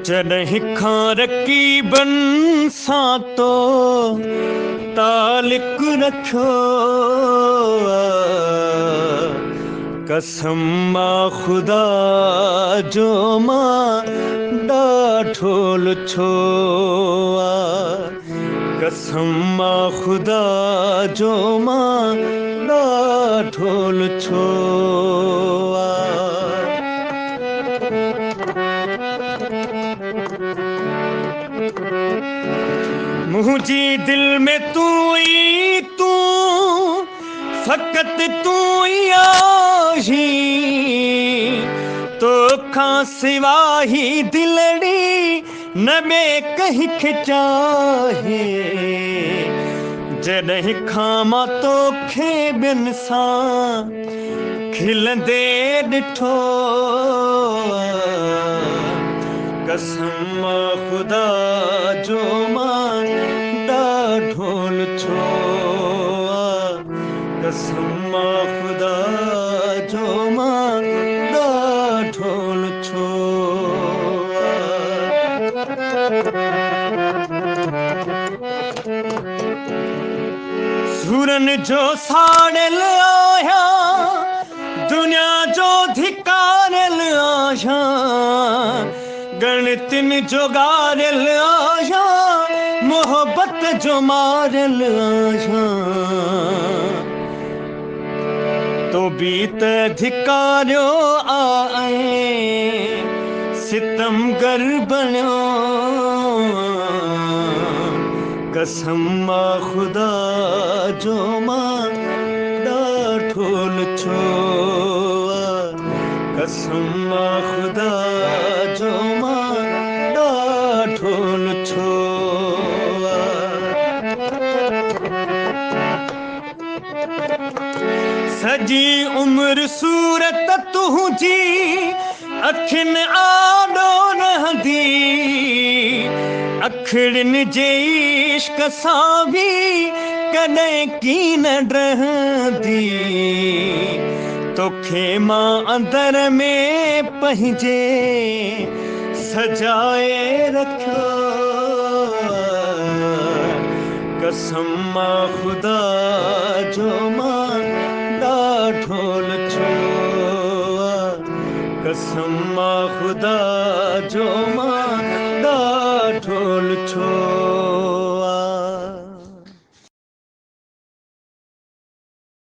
जॾहिं खां रकीबन सां तो तालिक रखियो कसम मां ख़ुदा जो मां ॾाढो लुछो कसम मां ख़ुदा जो मां ॾाढो लुछो मुझी दिल में तू ही तू फकत तू ही आही तो खां सिवा ही दिलड़ी न में कहीं खिचाहे जॾहिं खां मां तोखे ॿियनि सां खिलंदे ॾिठो कसम मां ख़ुदा जो मां ॾाढो लुछो कसम मां ख़ुदा जो मां ॾाढो लुछो सुरन जो साड़ियल आहियां दुनिया जो धिकारियल आहियां गणितिन जो गारियल आहियां मोहब्बत जो मारियल आहियां तो बि त धिकारियो आहे सितमगर बणियो कसम मां ख़ुदा जो मां ॾाढो लुछो कसम मां ख़ुदा जो मां ॾाढो लुछो सॼी उमिरि सूरत तुंहिंजी अखियुनि आॾो रहंदी अखिड़ियुनि जे इश्क सां बि कॾहिं कीन रहंदी तोखे मां अंदर में पंहिंजे सजाए रखियो कसम मां ख़ुदा जो मां ॾाढो लुछो कसम मां ख़ुदा जो मां ॾाढो लुछो